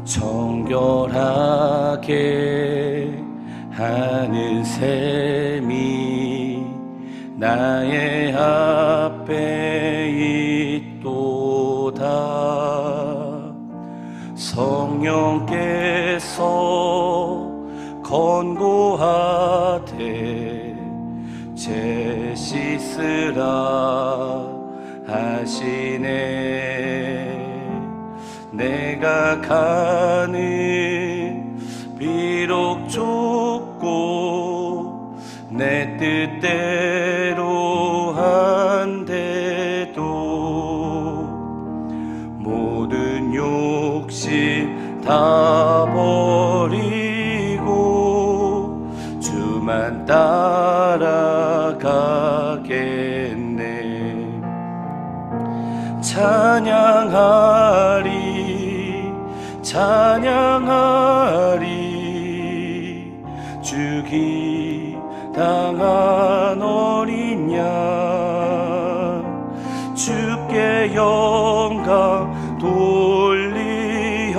정결하게 하는 셈이 나의 앞에 있도다. 성령께서 권고하되 죄 씻으라 하시네. 내가 가는 비록 좁고 내 뜻대로 한데도 모든 욕심 다 버리고 주만 따라가겠네. 찬양하리 찬양하리 주 기당한 어린 양. 주께 영광 돌리어라.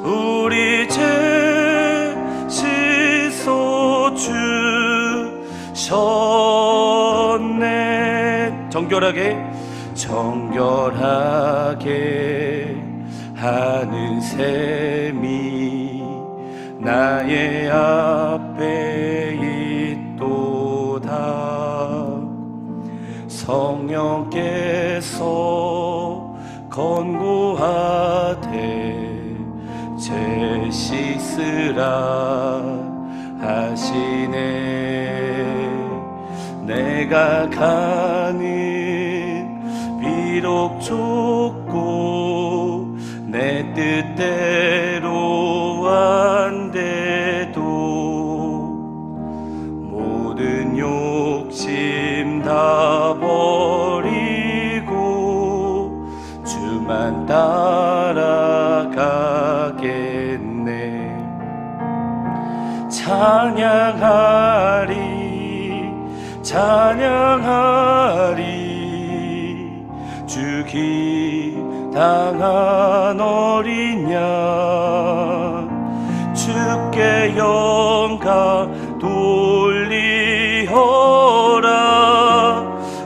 우리 죄 씻어 주셨네. 정결하게 하는 셈이 나의 앞에 있도다. 성령께서 권고하되 죄 씻으라 하시네. 내가 가는 비록 좁고 내 뜻대로 안돼도 모든 욕심 다 버리고 주만 따라가겠네. 찬양하리 주 기당한 어린 양. 주께 영광 돌리어라.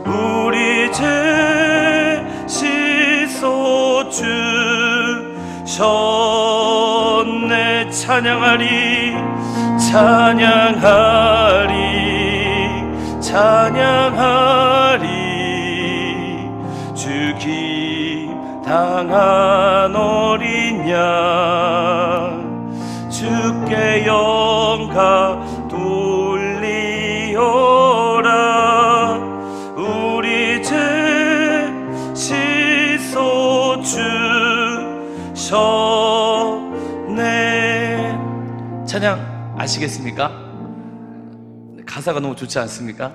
우리 죄 씻어 주셨네. 찬양하리 주 기당한 어린 양. 주께 영광 돌리어라. 우리 죄 씻어 주셨네. 찬양 아시겠습니까? 가사가 너무 좋지 않습니까?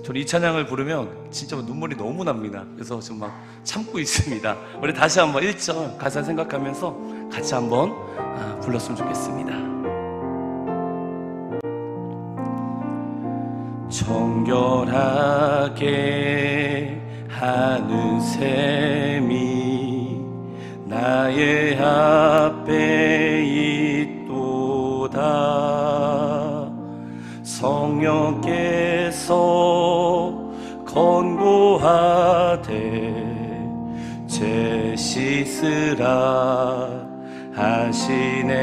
저는 이 찬양을 부르면 진짜 눈물이 너무 납니다. 그래서 지금 막 참고 있습니다. 우리 다시 한번 1절 가사 생각하면서 같이 한번 불렀으면 좋겠습니다. 정결하게 하는 셈이 나의 앞에 있도다. 성령께서 권고하되 죄 씻으라 하시네.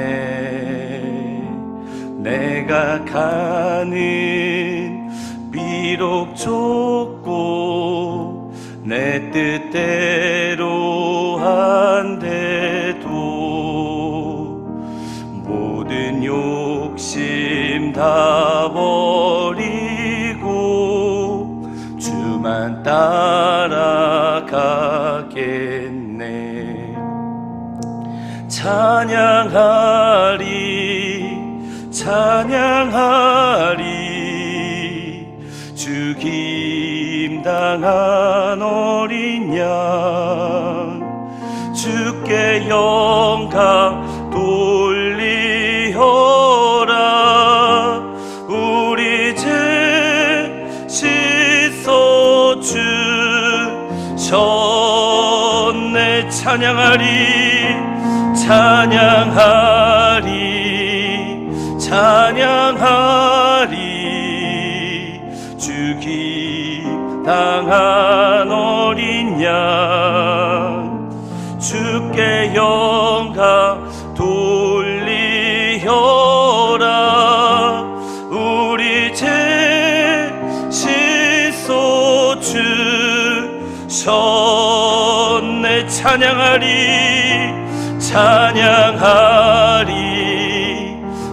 내가 가는 비록 좁고 내 뜻대로 한데도 모든 욕심 다 버리고 주만 따라가겠네. 찬양하리 주 기당한 어린 양. 주께 영광 돌리어라. 우리 죄 씻어 주셨네. 찬양하리 찬양하리 찬양하리 죽이 당한 어린 양 주께 영광 돌리어라 우리 죄 씻어 주셨네 찬양하리 찬양하리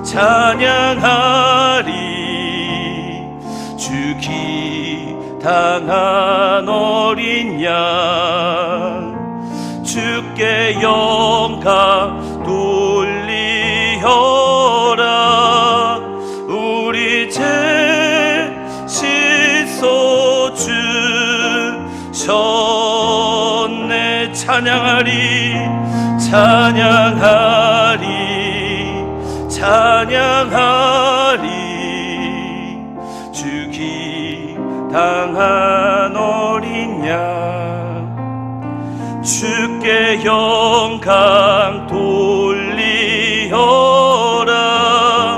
찬양하리 죽이 당한 어린 양 주께 영광 돌리어라 우리 죄 씻어 주셨네 찬양하리 찬양하리 찬양하리 죽이 당한 어린 양 주께 영광 돌리어라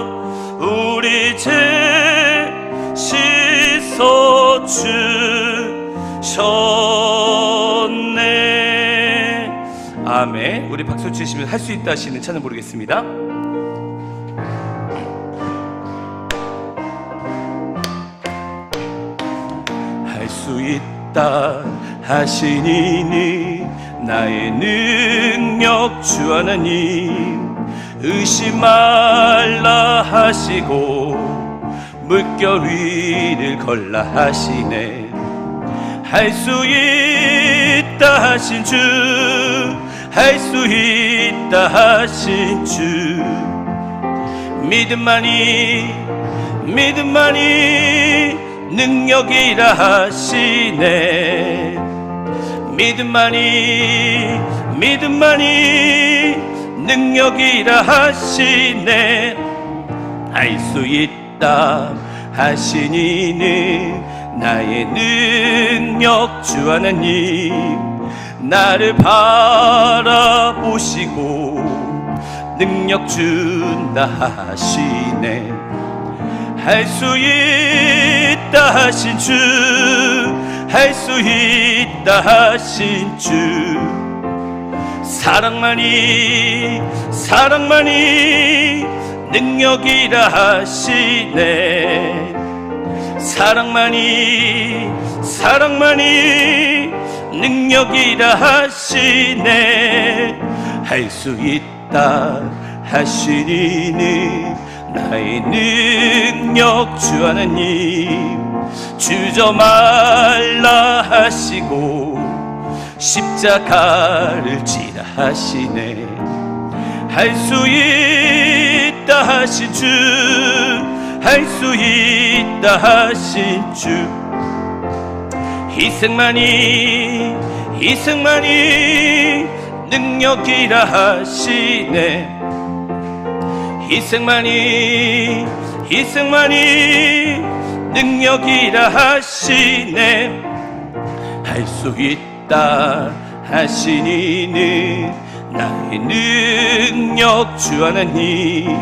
우리 죄 씻어 주셨네 아멘. 우리 박수 치시면 할 수 있다 하시는 찬양 부르겠습니다. 할 수 있다 하시니니 나의 능력 주 하나님 의심 말라 하시고 물결 위를 걸라 하시네 할 수 있다 하신 주 할 수 있다 하신 주 믿음만이 능력이라 하시네 믿음만이 능력이라 하시네 할 수 있다 하시니는 나의 능력 주 하나님 나를 바라보시고 능력 준다 하시네 할 수 있다 하신 주 할 수 있다 하신 주 사랑만이 능력이라 하시네 사랑만이 능력이라 하시네 할 수 있다 하시니는 나의 능력 주 하나님 주저 말라 하시고 십자가를 지라 하시네 할 수 있다 하신 주 할 수 있다 하신 주 희생만이 능력이라 하시네 희생만이 능력이라 하시네 할 수 있다 하시니는 나의 능력 주 하나님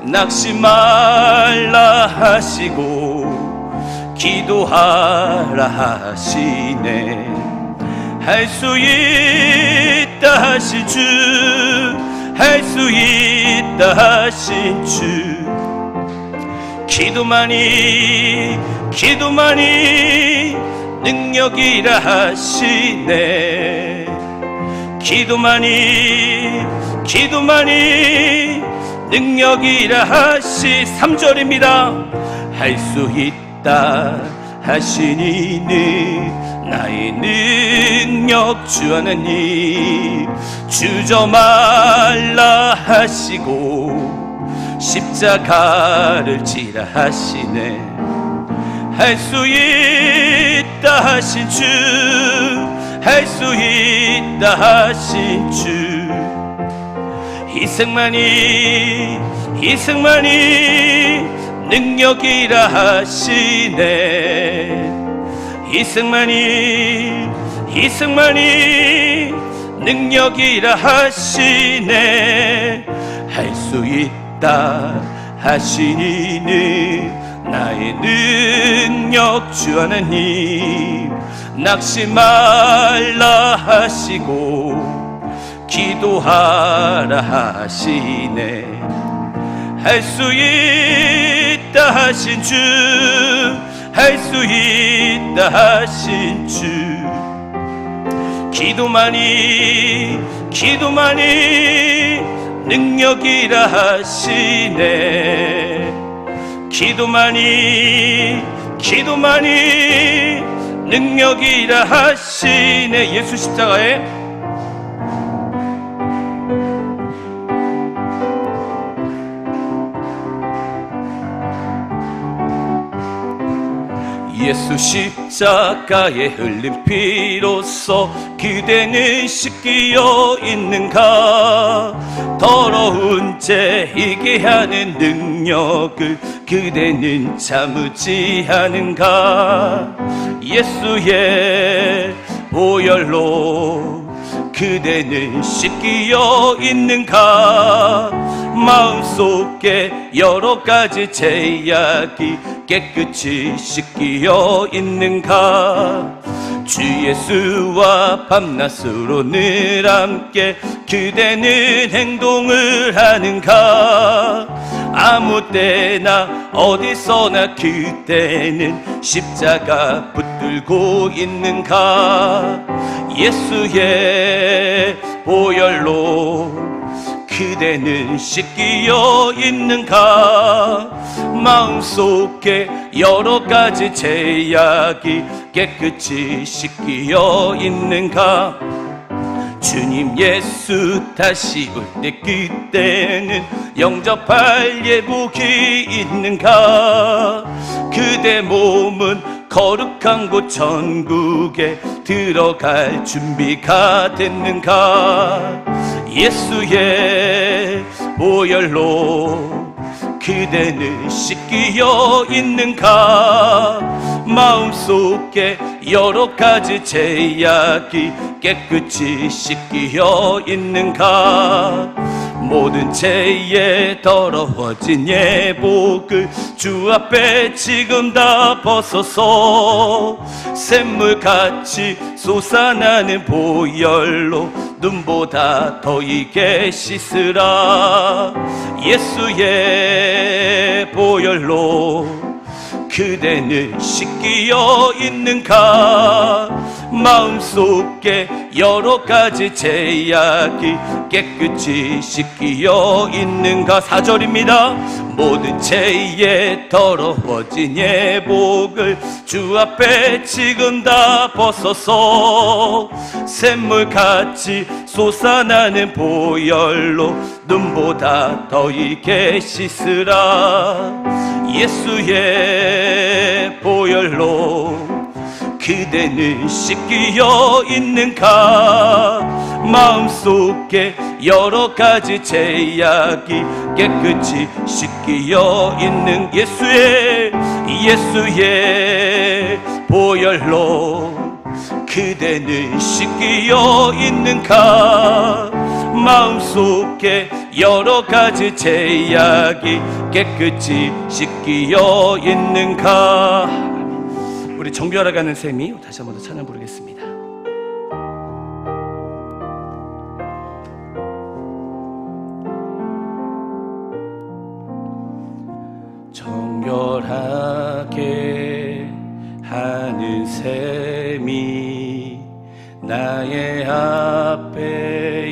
낙심 말라 하시고 기도하라 하시네 할 수 있다 하신 주 할 수 있다 하신 주 기도만이 능력이라 하시네 기도만이 능력이라 하시 3절입니다 할 수 있다 하시니는 나의 능력 주 하나님 주저 말라 하시고 십자가를 지라 하시네 할 수 있다 하신 주 할 수 있다 하신 주 희생만이 능력이라 하시네 희생만이 능력이라 하시네. 할 수 있다 하시니는 나의 능력 주 하나님. 낙심 말라 하시고 기도하라 하시네. 할 수 있다 하신 주, 할 수 있다 하신 주. 기도만이 능력이라 하시네. 기도만이 능력이라 하시네. 예수 십자가에 예수 십자가에 흘린 피로써 그대는 씻기어 있는가? 더러운 죄 이게 하는 능력을 그대는 참지 않은가? 예수의 보혈로 그대는 씻기어 있는가? 마음속에 여러 가지 죄악이 깨끗이 씻기어 있는가? 주 예수와 밤낮으로 늘 함께 그대는 행동을 하는가? 아무 때나 어디서나 그대는 십자가 붙들고 있는가? 예수의 보혈로 그대는 씻기어 있는가? 마음속에 여러 가지 죄악이 깨끗이 씻기어 있는가? 주님 예수 다시 올 때 그때는 영접할 예복이 있는가? 그대 몸은 거룩한 곳 천국에 들어갈 준비가 됐는가? 예수의 보혈로 그대는 씻기어 있는가? 마음속에 여러 가지 죄악이 깨끗이 씻기어 있는가? 모든 죄에 더러워진 예복을 주 앞에 지금 다 벗어서 샘물같이 솟아나는 보혈로 눈보다 더 익게 씻으라. 예수의 보혈로 그대는 씻기어 있는가? 마음속에 여러 가지 죄악이 깨끗이 씻기어 있는가? 4절입니다. 모든 죄에 더러워진 예복을 주 앞에 지금 다 벗어서 샘물같이 솟아나는 보혈로 눈보다 더 익게 씻으라. 예수의 보혈로 그대는 씻기어 있는가? 마음속에 여러 가지 죄악이 깨끗이 씻기어 있는 예수의 보혈로 그대는 씻기어 있는가? 마음속에 여러 가지 죄악이 깨끗이 씻기어 있는가? 우리 정비하러 가는 셈이 다시 한번 더 찬양 부르겠습니다. 정결하게 하는 셈이 나의 앞에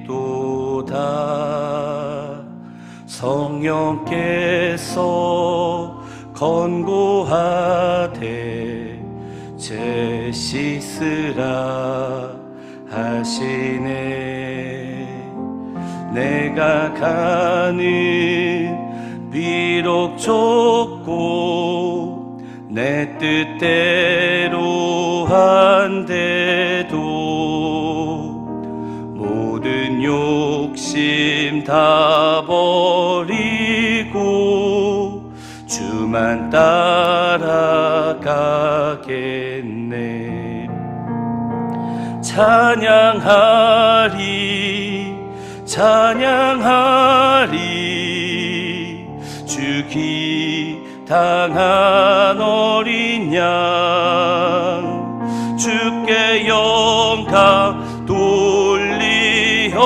있도다. 성령께서 권고하되 죄 씻으라 하시네. 내가 가는 비록 좁고 내 뜻대로 한데도 모든 욕심 다 버리고 주만 따라가겠네. 찬양하리 찬양하리 주기당한 어린 양 주께 영광 돌리어라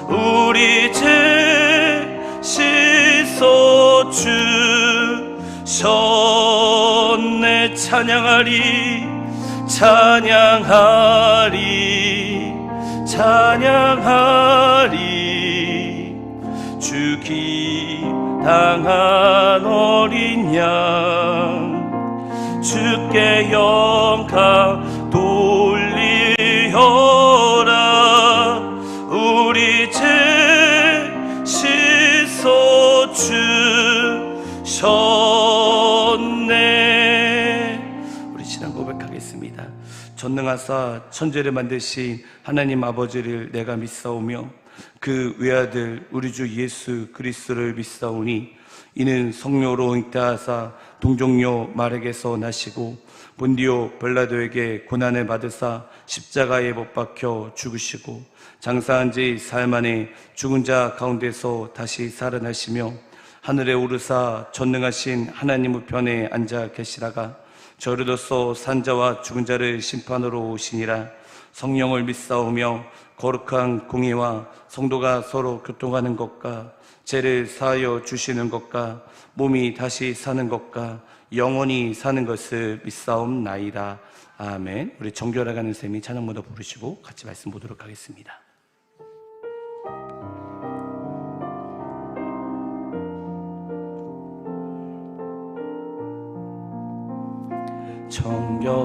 우리 죄 씻어 주셨네 찬양하리 찬양하리 찬양하리 주기당한 어린 양 주께 영광 돌리어라 우리 죄 씻어 주셨네. 우리 신앙 고백하겠습니다. 전능하사 천지를 만드신 하나님 아버지를 내가 믿사오며 그 외아들 우리 주 예수 그리스도를 믿사오니 이는 성령으로 잉태하사 동정녀 마리아에게서 나시고 본디오 빌라도에게 고난을 받으사 십자가에 못 박혀 죽으시고 장사한 지 사흘 만에 죽은 자 가운데서 다시 살아나시며 하늘에 오르사 전능하신 하나님 우편에 앉아 계시다가 저리로서 산자와 죽은 자를 심판으로 오시니라. 성령을 믿사오며 거룩한 공의와 성도가 서로 교통하는 것과 죄를 사하여 주시는 것과 몸이 다시 사는 것과 영원히 사는 것을 믿사옵나이다. 아멘. 우리 정결해가는 셈이 찬양모도 부르시고 같이 말씀 보도록 하겠습니다.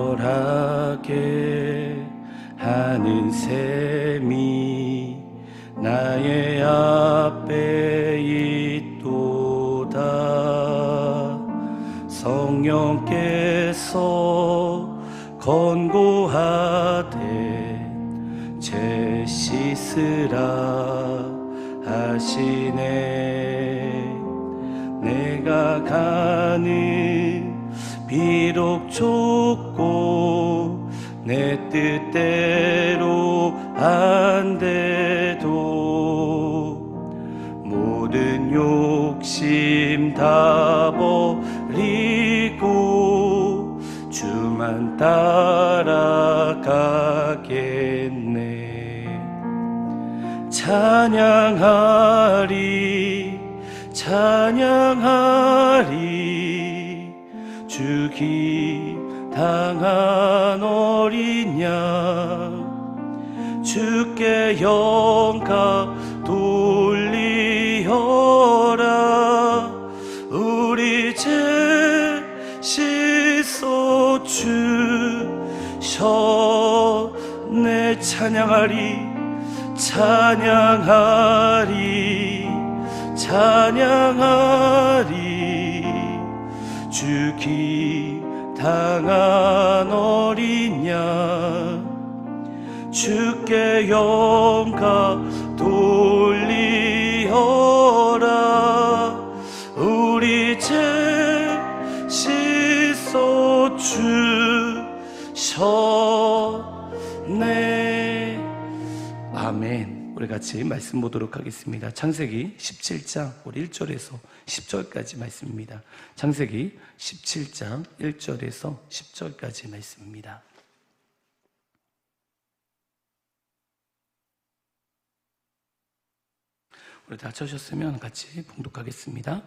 정결하게 하는 셈이 나의 앞에 있도다. 성령께서 권고하되 죄 씻으라 하시네. 내가 가는 비록 좁고 내 뜻대로 안 돼도 모든 욕심 다 버리고 주만 따라가겠네. 찬양하리 찬양하리 주기 당한 어린 양 주께 영광 돌리어라. 우리 죄 씻어 주셨네. 찬양하리 찬양하리 찬양하리 주기 당한 어린 양 주께 영광 돌리어라. 우리 죄 씻어 주셨네. 아멘. 우리 같이 말씀 보도록 하겠습니다. 창세기 17장 우리 1절에서 10절까지 말씀입니다. 창세기 17장 1절에서 10절까지 말씀입니다. 우리 다 쳐셨으면 같이 봉독하겠습니다.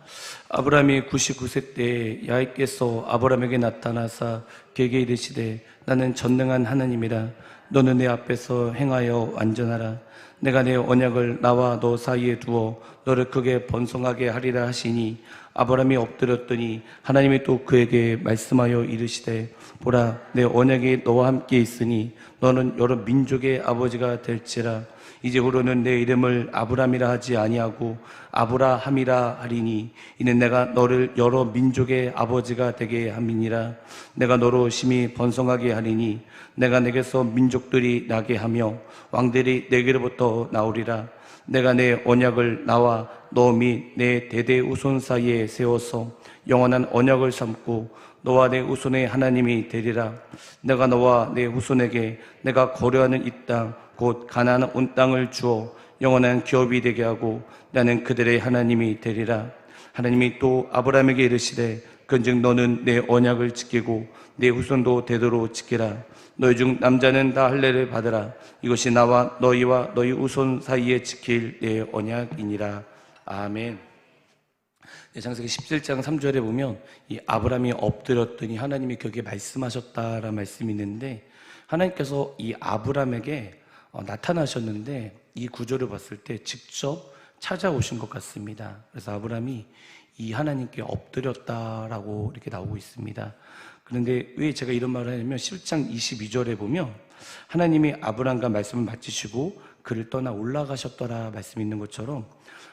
아브라함이 99세 때 야훼께서 아브라함에게 나타나사 그에게 이르시되 나는 전능한 하나님이라. 너는 내 앞에서 행하여 안전하라. 내가 내 언약을 나와 너 사이에 두어 너를 크게 번성하게 하리라 하시니 아브라함이 엎드렸더니 하나님이 또 그에게 말씀하여 이르시되 보라 내 언약이 너와 함께 있으니 너는 여러 민족의 아버지가 될지라. 이제후로는 내 이름을 아브라함이라 하지 아니하고 아브라함이라 하리니 이는 내가 너를 여러 민족의 아버지가 되게 함이니라. 내가 너로 심히 번성하게 하리니 내가 내게서 민족들이 나게 하며 왕들이 내게로부터 나오리라. 내가 내 언약을 나와 너 및 내 대대 후손 사이에 세워서 영원한 언약을 삼고 너와 내 후손의 하나님이 되리라. 내가 너와 내 후손에게 내가 거류하는 이 땅 곧 가나안 온 땅을 주어 영원한 기업이 되게 하고 나는 그들의 하나님이 되리라. 하나님이 또 아브라함에게 이르시되 그런즉 너는 내 언약을 지키고 내 후손도 되도록 지키라. 너희 중 남자는 다 할례를 받으라. 이것이 나와 너희와 너희 후손 사이에 지킬 내 언약이니라. 아멘. 창세기 17장 3절에 보면 이 아브라함이 엎드렸더니 하나님이 거기에 말씀하셨다라는 말씀이 있는데, 하나님께서 이 아브라함에게 나타나셨는데 이 구조를 봤을 때 직접 찾아오신 것 같습니다. 그래서 아브라함이 이 하나님께 엎드렸다라고 이렇게 나오고 있습니다. 그런데 왜 제가 이런 말을 하냐면 10장 22절에 보면 하나님이 아브라함과 말씀을 마치시고 그를 떠나 올라가셨더라 말씀이 있는 것처럼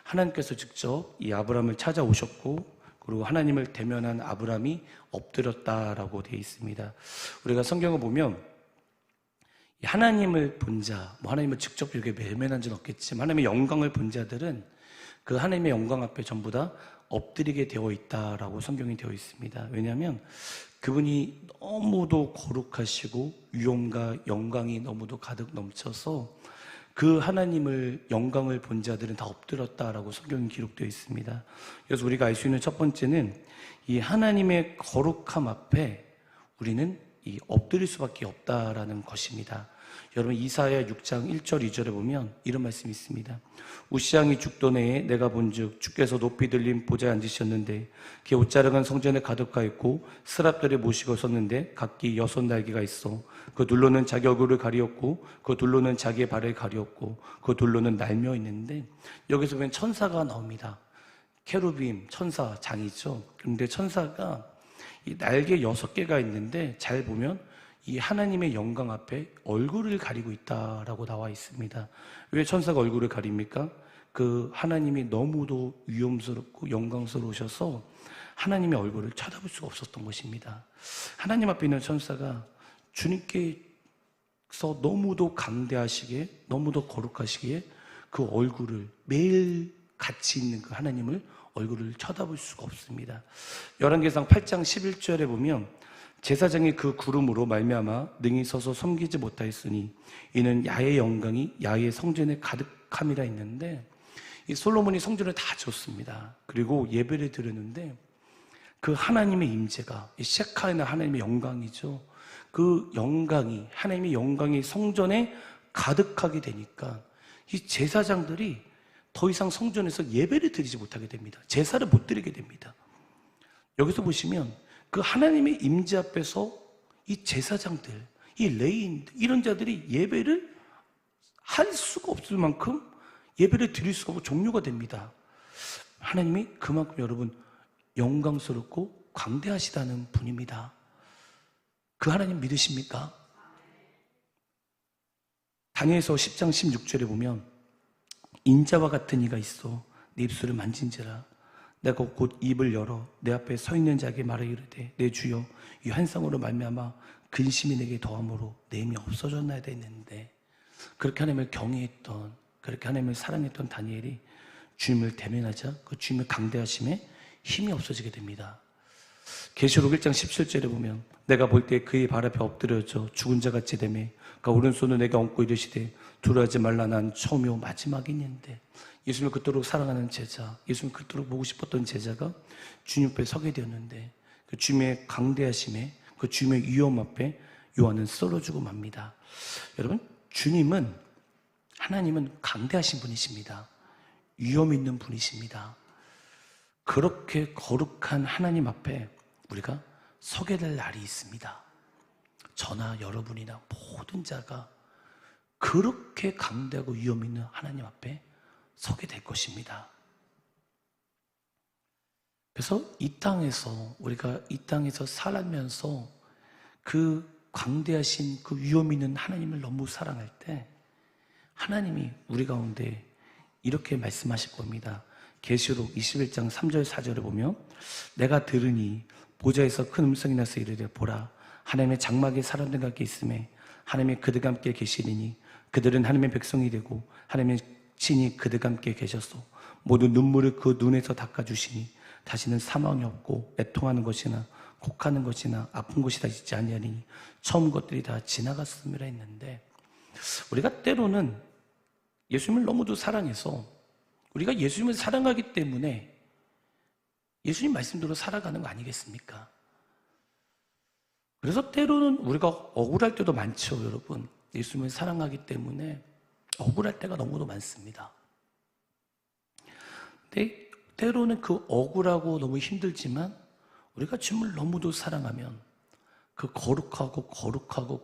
하나님께서 직접 이 아브라함을 찾아오셨고, 그리고 하나님을 대면한 아브라함이 엎드렸다라고 되어 있습니다. 우리가 성경을 보면 하나님을 본 자, 하나님을 직접 이렇게 매면한 자는 없겠지만 하나님의 영광을 본 자들은 그 하나님의 영광 앞에 전부 다 엎드리게 되어 있다라고 성경이 되어 있습니다. 왜냐하면 그분이 너무도 거룩하시고 위엄과 영광이 너무도 가득 넘쳐서 그 하나님을 영광을 본 자들은 다 엎드렸다라고 성경이 기록되어 있습니다. 그래서 우리가 알 수 있는 첫 번째는 이 하나님의 거룩함 앞에 우리는 이 엎드릴 수밖에 없다라는 것입니다. 여러분 이사야 6장 1절 2절에 보면 이런 말씀이 있습니다. 우시왕이 죽던 해에 내가 본즉 주께서 높이 들린 보좌에 앉으셨는데 그의 옷자락은 성전에 가득하였고 스랍들을 모시고 섰는데 각기 6날개가 있어 그 둘로는 자기 얼굴을 가리었고 그 둘로는 자기의 발을 가리었고 그 둘로는 날며 있는데, 여기서 보면 천사가 나옵니다. 케루빔 천사 장이죠. 그런데 천사가 이 날개 6개가 있는데 잘 보면 이 하나님의 영광 앞에 얼굴을 가리고 있다라고 나와 있습니다. 왜 천사가 얼굴을 가립니까? 그 하나님이 너무도 위엄스럽고 영광스러우셔서 하나님의 얼굴을 쳐다볼 수가 없었던 것입니다. 하나님 앞에 있는 천사가 주님께서 너무도 강대하시기에, 너무도 거룩하시기에 그 얼굴을, 매일 같이 있는 그 하나님을 얼굴을 쳐다볼 수가 없습니다. 열왕기상 8장 11절에 보면 제사장이 그 구름으로 말미암아 능히 서서 섬기지 못하였으니 이는 야의 영광이 야의 성전에 가득함이라 했는데, 이 솔로몬이 성전을 다 지었습니다. 그리고 예배를 드렸는데 그 하나님의 임재가, 이 셰카이나 하나님의 영광이죠. 그 영광이, 하나님의 영광이 성전에 가득하게 되니까 이 제사장들이 더 이상 성전에서 예배를 드리지 못하게 됩니다. 제사를 못 드리게 됩니다. 여기서 보시면 그 하나님의 임재 앞에서 이 제사장들, 이 레위인들, 이런 자들이 예배를 할 수가 없을 만큼 예배를 드릴 수가 없고 종료가 됩니다. 하나님이 그만큼 여러분 영광스럽고 광대하시다는 분입니다. 그 하나님 믿으십니까? 다니엘서 10장 16절에 보면 인자와 같은 이가 있어 내 입술을 만진지라 내가 곧 입을 열어 내 앞에 서 있는 자에게 말하 이르되 내 주여 이 환상으로 말미암아 근심이 내게 더함으로 내 힘이 없어졌나이다 했는데, 그렇게 하나님을 경외했던, 그렇게 하나님을 사랑했던 다니엘이 주님을 대면하자 그 주님의 강대하심에 힘이 없어지게 됩니다. 계시록 1장 17절에 보면 내가 볼 때 그의 발 앞에 엎드려져 죽은 자같이 되매 그가 오른손을 내게 얹고 이르시되 두려워하지 말라 난 처음이요 마지막이니인데, 예수님을 그토록 사랑하는 제자, 예수님을 그토록 보고 싶었던 제자가 주님 앞에 서게 되었는데 그 주님의 강대하심에, 그 주님의 위엄 앞에 요한은 쓰러지고 맙니다. 여러분, 주님은, 하나님은 강대하신 분이십니다. 위엄 있는 분이십니다. 그렇게 거룩한 하나님 앞에 우리가 서게 될 날이 있습니다. 저나 여러분이나 모든 자가 그렇게 강대하고 위엄 있는 하나님 앞에 서게 될 것입니다. 그래서 이 땅에서, 우리가 이 땅에서 살면서 그 광대하신 그 위엄 있는 하나님을 너무 사랑할 때 하나님이 우리 가운데 이렇게 말씀하실 겁니다. 계시록 21장 3절 4절에 보면 내가 들으니 보좌에서 큰 음성이 나서 이르되 보라 하나님의 장막이 사람들과 함께 있음에 하나님이 그들과 함께 계시리니 그들은 하나님의 백성이 되고 하나님의 친히 그들과 함께 계셔서 모든 눈물을 그 눈에서 닦아주시니 다시는 사망이 없고 애통하는 것이나 곡하는 것이나 아픈 것이 다 있지 아니하리니 처음 것들이 다 지나갔음이라 했는데, 우리가 때로는 예수님을 너무도 사랑해서 우리가 예수님을 사랑하기 때문에 예수님 말씀대로 살아가는 거 아니겠습니까? 그래서 때로는 우리가 억울할 때도 많죠, 여러분. 예수님을 사랑하기 때문에 억울할 때가 너무도 많습니다. 근데 때로는 그 억울하고 너무 힘들지만 우리가 주님을 너무도 사랑하면 그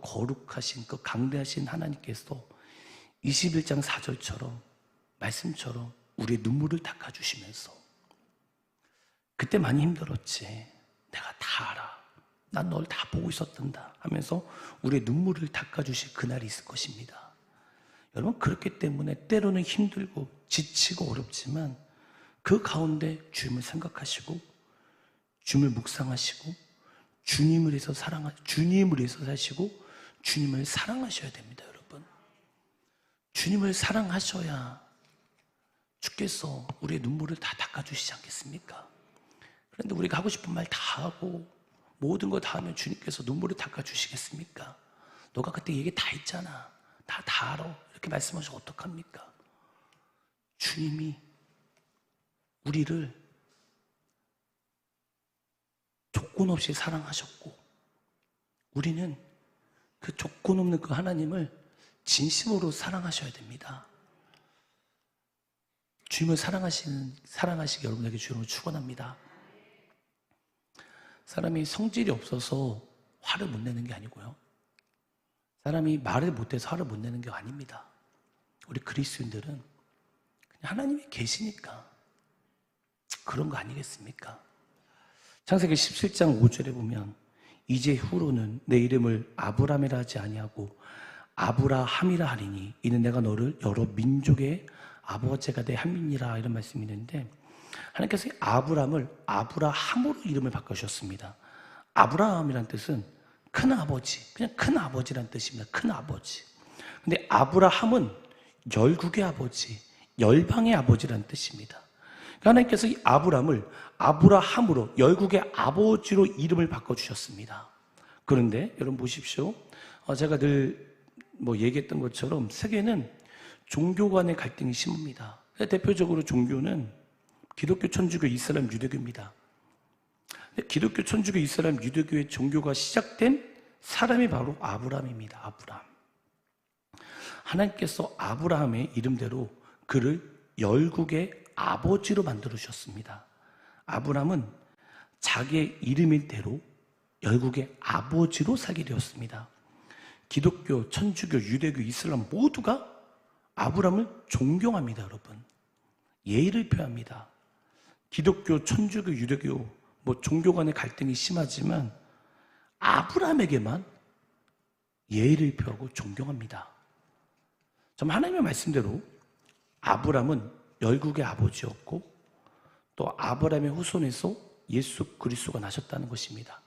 거룩하신 그 강대하신 하나님께서 21장 4절처럼 말씀처럼 우리의 눈물을 닦아주시면서, 그때 많이 힘들었지, 내가 다 알아, 난 널 다 보고 있었단다 하면서 우리의 눈물을 닦아주실 그날이 있을 것입니다. 여러분, 그렇기 때문에 때로는 힘들고 지치고 어렵지만 그 가운데 주님을 생각하시고 주님을 묵상하시고 주님을 위해서 사시고 주님을 사랑하셔야 됩니다. 여러분, 주님을 사랑하셔야 주께서 우리의 눈물을 다 닦아주시지 않겠습니까? 그런데 우리가 하고 싶은 말 다 하고 모든 거 다 하면 주님께서 눈물을 닦아주시겠습니까? 너가 그때 얘기 다 했잖아, 다 알아, 이렇게 말씀하시면 어떡합니까? 주님이 우리를 조건 없이 사랑하셨고 우리는 그 조건 없는 그 하나님을 진심으로 사랑하셔야 됩니다. 주님을 사랑하시기 여러분에게 주님을 축원합니다. 사람이 성질이 없어서 화를 못 내는 게 아니고요, 사람이 말을 못해서 화를 못 내는 게 아닙니다. 우리 그리스도인들은 그냥 하나님이 계시니까 그런 거 아니겠습니까? 창세기 17장 5절에 보면 이제 후로는 내 이름을 아브람이라 하지 아니하고 아브라함이라 하리니 이는 내가 너를 여러 민족의 아버지가 돼 함이니라, 이런 말씀이 있는데, 하나님께서 아브람을 아브라함으로 이름을 바꾸셨습니다. 아브라함이란 뜻은 큰 아버지, 그냥 큰 아버지란 뜻입니다. 큰 아버지. 근데 아브라함은 열국의 아버지, 열방의 아버지란 뜻입니다. 그러니까 하나님께서 이 아브람을 아브라함으로 열국의 아버지로 이름을 바꿔주셨습니다. 그런데 여러분 보십시오. 제가 늘 얘기했던 것처럼 세계는 종교 간의 갈등이 심합니다. 대표적으로 종교는 기독교, 천주교, 이슬람, 유대교입니다. 기독교, 천주교, 이슬람, 유대교의 종교가 시작된 사람이 바로 아브라함입니다. 아브라함. 하나님께서 아브라함의 이름대로 그를 열국의 아버지로 만들어 주셨습니다. 아브라함은 자기의 이름대로 열국의 아버지로 살게 되었습니다. 기독교, 천주교, 유대교, 이슬람 모두가 아브라함을 존경합니다. 여러분, 예의를 표합니다. 기독교, 천주교, 유대교 종교 간의 갈등이 심하지만 아브라함에게만 예의를 표하고 존경합니다. 정말 하나님의 말씀대로 아브라함은 열국의 아버지였고 또 아브라함의 후손에서 예수 그리스도가 나셨다는 것입니다.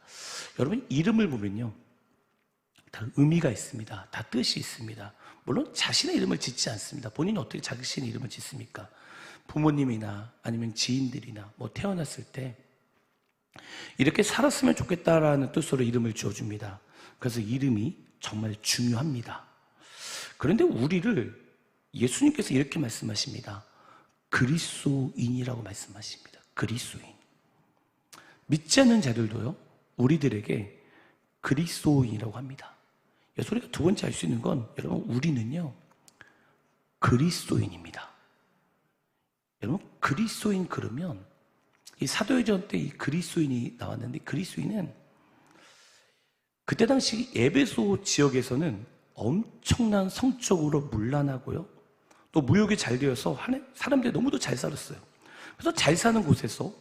여러분, 이름을 보면요, 다 의미가 있습니다. 다 뜻이 있습니다. 물론 자신의 이름을 짓지 않습니다. 본인이 어떻게 자신의 이름을 짓습니까? 부모님이나 아니면 지인들이나 태어났을 때 이렇게 살았으면 좋겠다라는 뜻으로 이름을 지어줍니다. 그래서 이름이 정말 중요합니다. 그런데 우리를 예수님께서 이렇게 말씀하십니다. 그리스도인이라고 말씀하십니다. 그리스도인. 믿지 않는 자들도요, 우리들에게 그리스도인이라고 합니다. 그래서 우리가 두 번째 알 수 있는 건, 여러분, 우리는요 그리스도인입니다. 여러분, 그리스도인 그러면 이 사도행전 때 이 그리스도인이 나왔는데, 그리스도인은 그때 당시 에베소 지역에서는 엄청난 성적으로 문란하고요, 또 무역이 잘 되어서 사람들이 너무도 잘 살았어요. 그래서 잘 사는 곳에서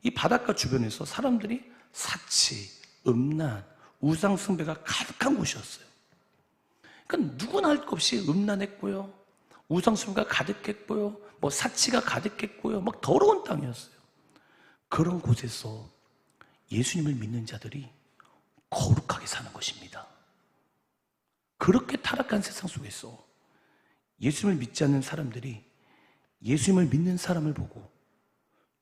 이 바닷가 주변에서 사람들이 사치, 음란, 우상 숭배가 가득한 곳이었어요. 그러니까 누구나 할 것 없이 음란했고요, 우상 숭배가 가득했고요, 사치가 가득했고요, 더러운 땅이었어요. 그런 곳에서 예수님을 믿는 자들이 거룩하게 사는 것입니다. 그렇게 타락한 세상 속에서 예수님을 믿지 않는 사람들이 예수님을 믿는 사람을 보고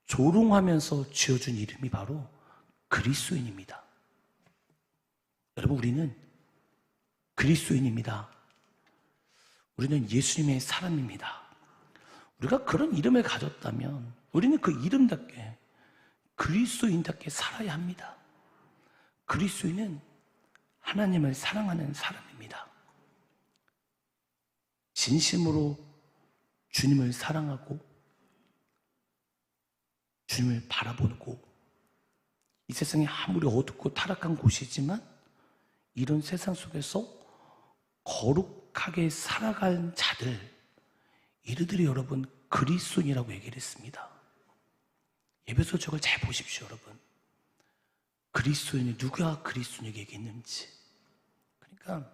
조롱하면서 지어준 이름이 바로 그리스도인입니다. 여러분, 우리는 그리스도인입니다. 우리는 예수님의 사람입니다. 우리가 그런 이름을 가졌다면 우리는 그 이름답게 그리스도인답게 살아야 합니다. 그리스도인은 하나님을 사랑하는 사람입니다. 진심으로 주님을 사랑하고 주님을 바라보고, 이 세상이 아무리 어둡고 타락한 곳이지만 이런 세상 속에서 거룩하게 살아간 자들, 이들이 여러분 그리스도인이라고 얘기를 했습니다. 예배소 저걸 잘 보십시오, 여러분. 그리스도인이 누가 그리스도인에게 얘기했는지. 그러니까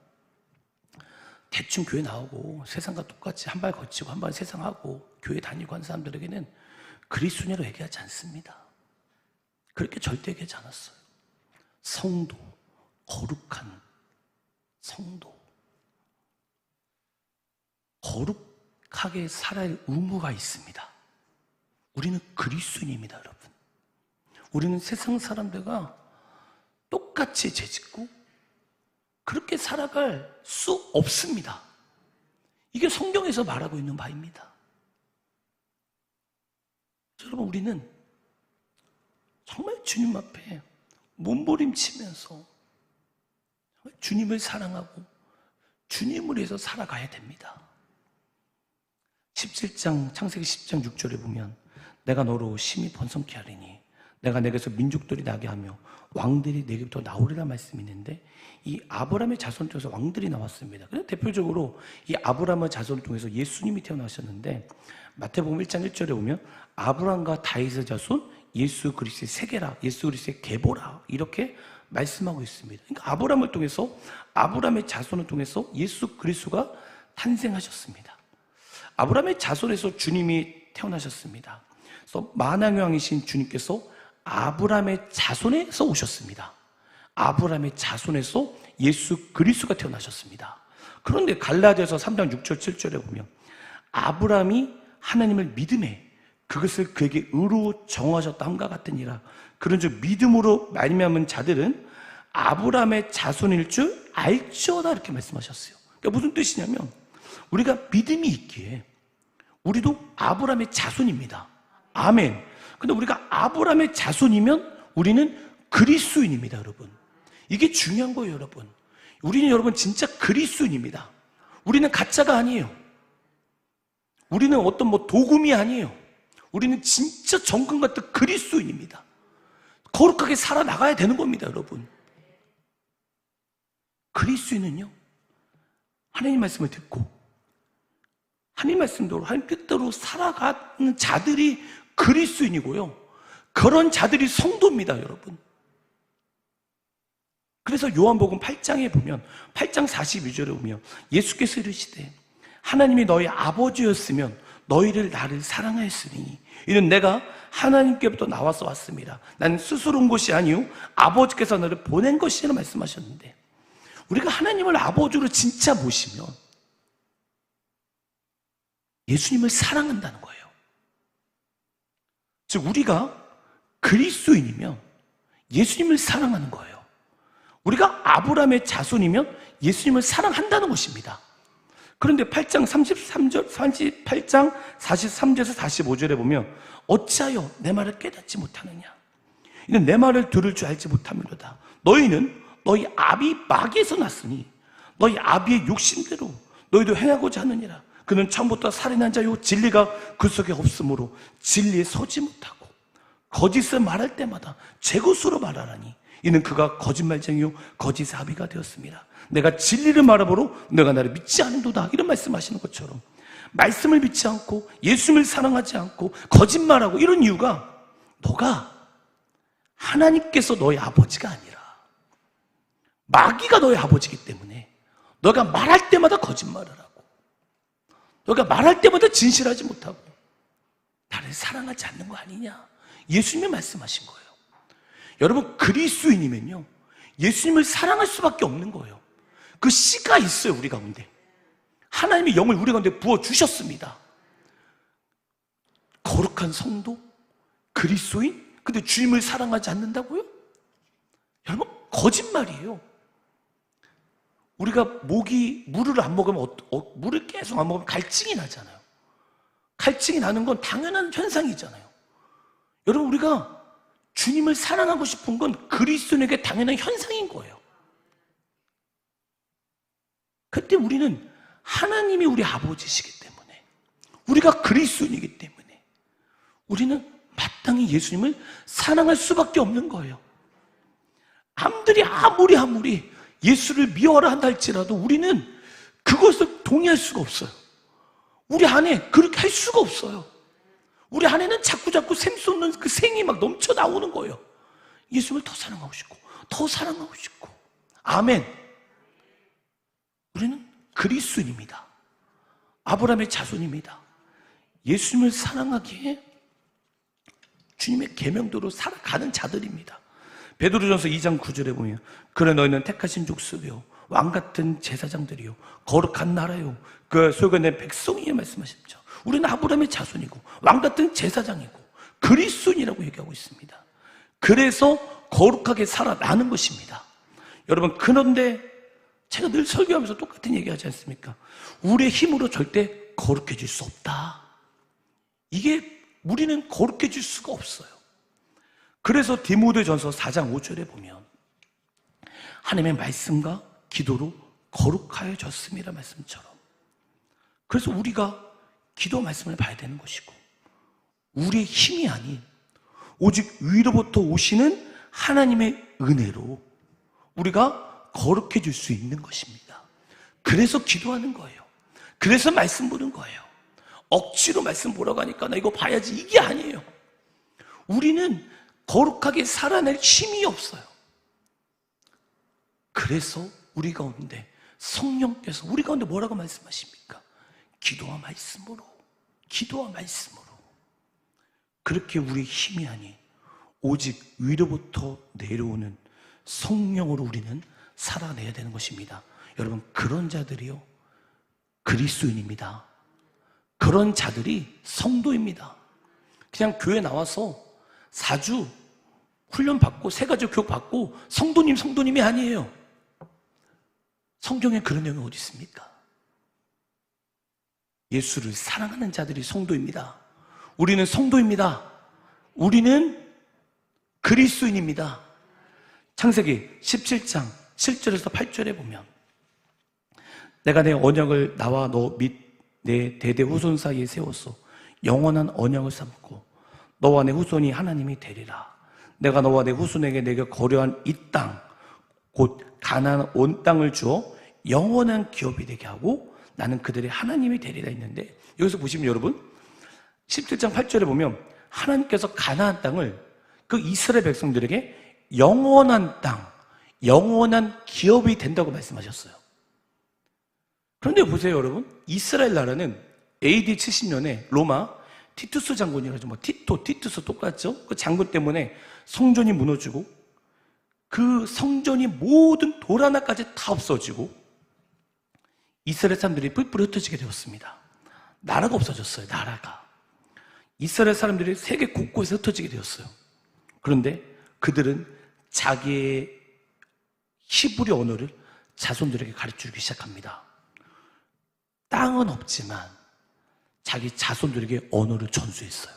대충 교회 나오고 세상과 똑같이 한 발 거치고 한 발 세상하고 교회 다니고 하는 사람들에게는 그리스도인이라고 얘기하지 않습니다. 그렇게 절대 얘기하지 않았어요. 성도, 거룩한 성도, 거룩하게 살아야 할 의무가 있습니다. 우리는 그리스도인입니다, 여러분. 우리는 세상 사람들과 똑같이 죄짓고 그렇게 살아갈 수 없습니다. 이게 성경에서 말하고 있는 바입니다. 여러분, 우리는 정말 주님 앞에 몸부림치면서 주님을 사랑하고 주님을 위해서 살아가야 됩니다. 17장, 창세기 10장 6절에 보면 내가 너로 심히 번성케 하리니 내가 내게서 민족들이 나게 하며 왕들이 내게부터 나오리라 말씀이 있는데, 이 아브라함의 자손을 통해서 왕들이 나왔습니다. 그래서 대표적으로 이 아브라함의 자손을 통해서 예수님이 태어나셨는데, 마태복음 1장 1절에 보면 아브라함과 다윗의 자손 예수 그리스도의 세계라, 예수 그리스도의 계보라, 이렇게 말씀하고 있습니다. 그러니까 아브라함을 통해서, 아브라함의 자손을 통해서 예수 그리스도가 탄생하셨습니다. 아브라함의 자손에서 주님이 태어나셨습니다. 그래서 만왕왕이신 주님께서 아브라함의 자손에서 오셨습니다. 아브라함의 자손에서 예수 그리스도가 태어나셨습니다. 그런데 갈라디아서 3장 6절 7절에 보면 아브라함이 하나님을 믿음에 그것을 그에게 의로 정하셨다 함과 같으니라. 그런즉 믿음으로 말미암은 자들은 아브라함의 자손일 줄 알지어다, 이렇게 말씀하셨어요. 그러니까 무슨 뜻이냐면 우리가 믿음이 있기에 우리도 아브라함의 자손입니다. 아멘. 근데 우리가 아브라함의 자손이면 우리는 그리스도인입니다, 여러분. 이게 중요한 거예요, 여러분. 우리는 여러분 진짜 그리스도인입니다. 우리는 가짜가 아니에요. 우리는 어떤 도금이 아니에요. 우리는 진짜 정금 같은 그리스도인입니다. 거룩하게 살아나가야 되는 겁니다, 여러분. 그리스도인은요, 하나님 말씀을 듣고 하나님 말씀대로, 하나님 뜻대로 살아가는 자들이 그리스도인이고요, 그런 자들이 성도입니다, 여러분. 그래서 요한복음 8장에 보면 8장 42절에 보면 예수께서 이르시되 하나님이 너희 아버지였으면 너희를 나를 사랑하였으니 이는 내가 하나님께부터 나와서 왔습니다. 나는 스스로 온 것이 아니요 아버지께서 너를 보낸 것이라 말씀하셨는데, 우리가 하나님을 아버지로 진짜 모시면 예수님을 사랑한다는 거예요. 즉 우리가 그리스도인이면 예수님을 사랑하는 거예요. 우리가 아브라함의 자손이면 예수님을 사랑한다는 것입니다. 그런데 8장 43절에서 45절에 보면 어찌하여 내 말을 깨닫지 못하느냐, 이는 내 말을 들을 줄 알지 못함이로다. 너희는 너희 아비 마귀에서 났으니 너희 아비의 욕심대로 너희도 행하고자 하느니라. 그는 처음부터 살인한 자요 진리가 그 속에 없으므로 진리에 서지 못하고 거짓을 말할 때마다 제 것으로 말하라니 이는 그가 거짓말쟁이요 거짓의 아비가 되었습니다. 내가 진리를 말하므로 내가 나를 믿지 않는도다, 이런 말씀하시는 것처럼 말씀을 믿지 않고 예수님을 사랑하지 않고 거짓말하고 이런 이유가 너가 하나님께서 너의 아버지가 아니라 마귀가 너의 아버지이기 때문에 너가 말할 때마다 거짓말을 하고 너가 말할 때마다 진실하지 못하고 나를 사랑하지 않는 거 아니냐, 예수님이 말씀하신 거예요. 여러분, 그리스도인이면요 예수님을 사랑할 수밖에 없는 거예요. 그 씨가 있어요, 우리 가운데. 하나님의 영을 우리 가운데 부어주셨습니다. 거룩한 성도, 그리스도인, 근데 주님을 사랑하지 않는다고요? 여러분, 거짓말이에요. 우리가 물을 안 먹으면 물을 계속 안 먹으면 갈증이 나잖아요. 갈증이 나는 건 당연한 현상이잖아요. 여러분, 우리가 주님을 사랑하고 싶은 건 그리스도인에게 당연한 현상인 거예요. 그때 우리는 하나님이 우리 아버지시기 때문에, 우리가 그리스도인이기 때문에 우리는 마땅히 예수님을 사랑할 수밖에 없는 거예요. 남들이 아무리 예수를 미워하라 한다 할지라도 우리는 그것을 동의할 수가 없어요. 우리 안에 그렇게 할 수가 없어요. 우리 안에는 자꾸 샘솟는 그 생이 막 넘쳐 나오는 거예요. 예수님을 더 사랑하고 싶고, 더 사랑하고 싶고. 아멘. 우리는 그리스도인입니다. 아브라함의 자손입니다. 예수님을 사랑하기에 주님의 계명대로 살아가는 자들입니다. 베드로전서 2장 9절에 보면, 그래 너희는 택하신 족속이요 왕같은 제사장들이요 거룩한 나라요 그 소유된 백성이여 말씀하셨죠. 우리는 아브라함의 자손이고 왕같은 제사장이고 그리스도인이라고 얘기하고 있습니다. 그래서 거룩하게 살아나는 것입니다. 여러분, 그런데 제가 늘 설교하면서 똑같은 얘기하지 않습니까? 우리의 힘으로 절대 거룩해질 수 없다. 이게 우리는 거룩해질 수가 없어요. 그래서 디모데전서 4장 5절에 보면 하나님의 말씀과 기도로 거룩하여졌습니다 말씀처럼. 그래서 우리가 기도 말씀을 봐야 되는 것이고, 우리의 힘이 아닌 오직 위로부터 오시는 하나님의 은혜로 우리가 거룩해질 수 있는 것입니다. 그래서 기도하는 거예요. 그래서 말씀 보는 거예요. 억지로 말씀 보라고 하니까 나 이거 봐야지, 이게 아니에요. 우리는 거룩하게 살아낼 힘이 없어요. 그래서 우리 가운데 성령께서 우리 가운데 뭐라고 말씀하십니까? 기도와 말씀으로, 기도와 말씀으로. 그렇게 우리의 힘이 아닌 오직 위로부터 내려오는 성령으로 우리는 살아내야 되는 것입니다. 여러분, 그런 자들이요 그리스도인입니다. 그런 자들이 성도입니다. 그냥 교회 나와서 4주 훈련 받고 3가지 교육 받고 성도님이 아니에요. 성경에 그런 내용이 어디 있습니까? 예수를 사랑하는 자들이 성도입니다. 우리는 성도입니다. 우리는 그리스도인입니다. 창세기 17장 7절에서 8절에 보면, 내가 내 언약을 나와 너 및 내 대대 후손 사이에 세웠소. 영원한 언약을 삼고 너와 내 후손이 하나님이 되리라. 내가 너와 내 후손에게 내게 거류한 이 땅 곧 가나안 온 땅을 주어 영원한 기업이 되게 하고 나는 그들의 하나님이 되리라 했는데, 여기서 보시면 여러분 17장 8절에 보면 하나님께서 가나안 땅을 그 이스라엘 백성들에게 영원한 땅, 영원한 기업이 된다고 말씀하셨어요. 그런데 보세요 여러분, 이스라엘 나라는 AD 70년에 로마 티투스 장군이라죠. 티투스 똑같죠? 그 장군 때문에 성전이 무너지고 그 성전이 모든 돌 하나까지 다 없어지고 이스라엘 사람들이 뿔뿔이 흩어지게 되었습니다. 나라가 없어졌어요. 나라가. 이스라엘 사람들이 세계 곳곳에 흩어지게 되었어요. 그런데 그들은 자기의 히브리 언어를 자손들에게 가르쳐주기 시작합니다. 땅은 없지만 자기 자손들에게 언어를 전수했어요.